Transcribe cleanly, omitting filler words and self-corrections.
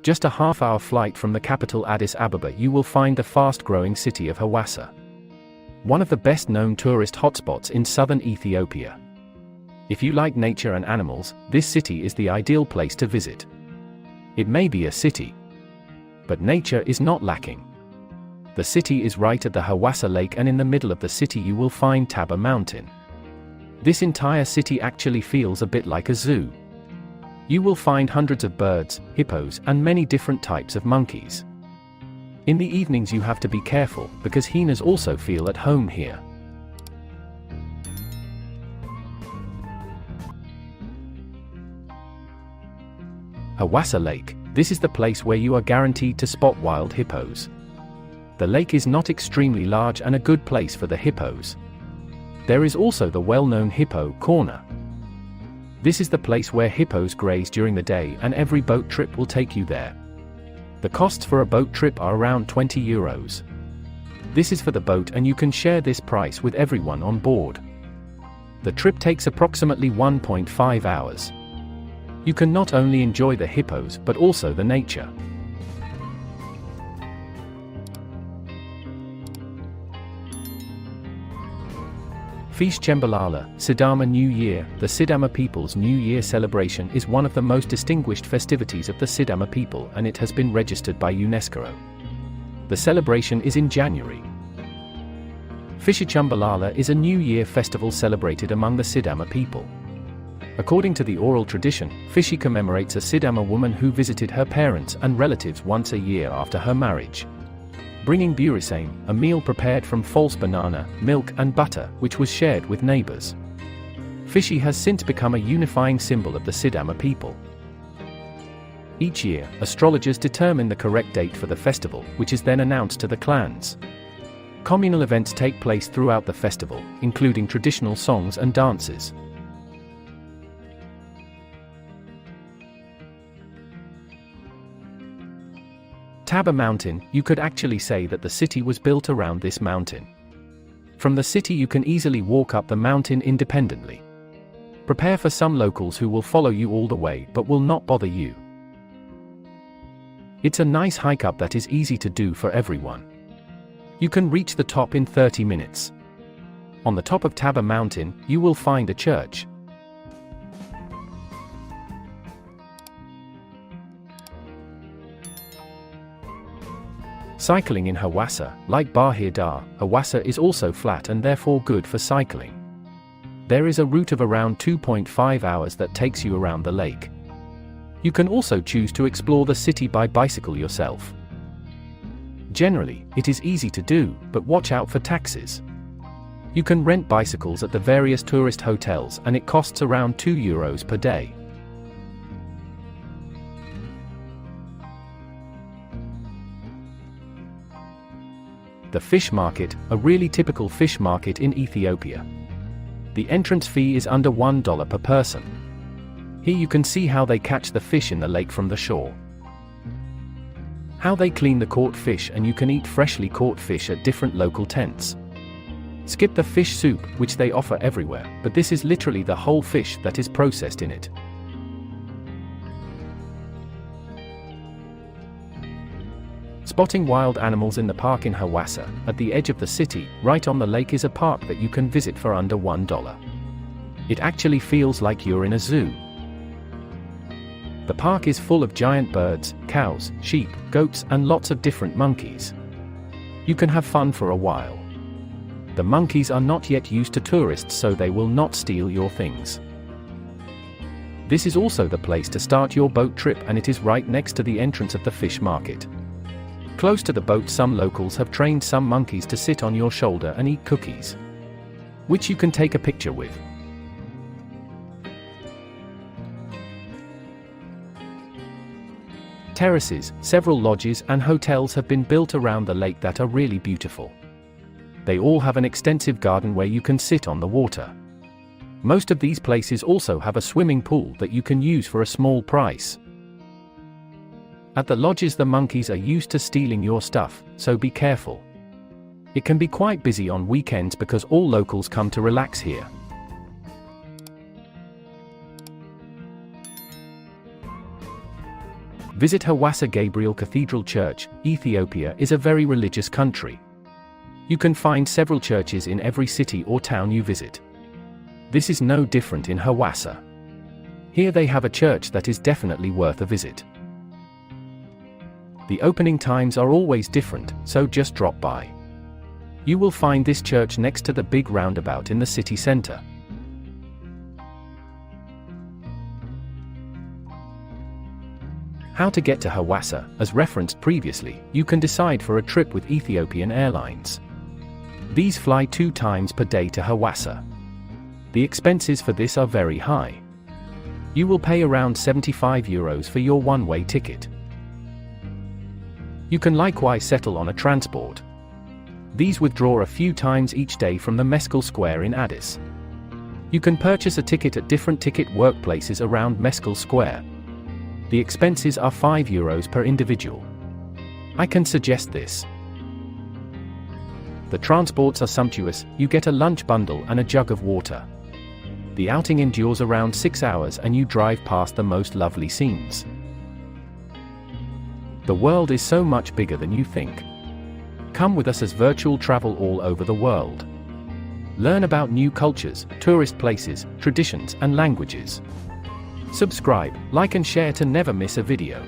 Just a half-hour flight from the capital Addis Ababa you will find the fast-growing city of Hawassa, one of the best-known tourist hotspots in southern Ethiopia. If you like nature and animals, this city is the ideal place to visit. It may be a city, but nature is not lacking. The city is right at the Hawassa Lake, and in the middle of the city you will find Taba Mountain. This entire city actually feels a bit like a zoo. You will find hundreds of birds, hippos, and many different types of monkeys. In the evenings you have to be careful, because hyenas also feel at home here. Hawassa Lake. This is the place where you are guaranteed to spot wild hippos. The lake is not extremely large and a good place for the hippos. There is also the well-known Hippo Corner. This is the place where hippos graze during the day, and every boat trip will take you there. The costs for a boat trip are around €20. This is for the boat, and you can share this price with everyone on board. The trip takes approximately 1.5 hours. You can not only enjoy the hippos but also the nature. Fish Chembalala, Sidama New Year. The Sidama people's New Year celebration is one of the most distinguished festivities of the Sidama people, and it has been registered by UNESCO. The celebration is in January. Fishi Chembalala is a New Year festival celebrated among the Sidama people. According to the oral tradition, Fishi commemorates a Sidama woman who visited her parents and relatives once a year after her marriage, bringing burisame, a meal prepared from false banana, milk and butter, which was shared with neighbors. Fishi has since become a unifying symbol of the Sidama people. Each year, astrologers determine the correct date for the festival, which is then announced to the clans. Communal events take place throughout the festival, including traditional songs and dances. Taba Mountain. You could actually say that the city was built around this mountain. From the city you can easily walk up the mountain independently. Prepare for some locals who will follow you all the way but will not bother you. It's a nice hike up that is easy to do for everyone. You can reach the top in 30 minutes. On the top of Taba Mountain, you will find a church. Cycling in Hawassa. Like Bahir Dar, Hawassa is also flat and therefore good for cycling. There is a route of around 2.5 hours that takes you around the lake. You can also choose to explore the city by bicycle yourself. Generally, it is easy to do, but watch out for taxes. You can rent bicycles at the various tourist hotels, and it costs around €2 per day. The fish market, a really typical fish market in Ethiopia. The entrance fee is under $1 per person. Here you can see how they catch the fish in the lake from the shore, how they clean the caught fish, and you can eat freshly caught fish at different local tents. Skip the fish soup, which they offer everywhere, but this is literally the whole fish that is processed in it. Spotting wild animals in the park in Hawassa. At the edge of the city, right on the lake, is a park that you can visit for under $1. It actually feels like you're in a zoo. The park is full of giant birds, cows, sheep, goats, and lots of different monkeys. You can have fun for a while. The monkeys are not yet used to tourists, so they will not steal your things. This is also the place to start your boat trip, and it is right next to the entrance of the fish market. Close to the boat, some locals have trained some monkeys to sit on your shoulder and eat cookies, which you can take a picture with. Terraces. Several lodges and hotels have been built around the lake that are really beautiful. They all have an extensive garden where you can sit on the water. Most of these places also have a swimming pool that you can use for a small price. At the lodges, the monkeys are used to stealing your stuff, so be careful. It can be quite busy on weekends because all locals come to relax here. Visit Hawassa Gabriel Cathedral Church. Ethiopia is a very religious country. You can find several churches in every city or town you visit. This is no different in Hawassa. Here they have a church that is definitely worth a visit. The opening times are always different, so just drop by. You will find this church next to the big roundabout in the city center. How to get to Hawassa? As referenced previously, you can decide for a trip with Ethiopian Airlines. These fly 2 times per day to Hawassa. The expenses for this are very high. You will pay around €75 for your one-way ticket. You can likewise settle on a transport. These withdraw a few times each day from the Meskel Square in Addis. You can purchase a ticket at different ticket workplaces around Meskel Square. The expenses are €5 per individual. I can suggest this. The transports are sumptuous. You get a lunch bundle and a jug of water. The outing endures around 6 hours and you drive past the most lovely scenes. The world is so much bigger than you think. Come with us as virtual travel all over the world. Learn about new cultures, tourist places, traditions, and languages. Subscribe, like and share to never miss a video.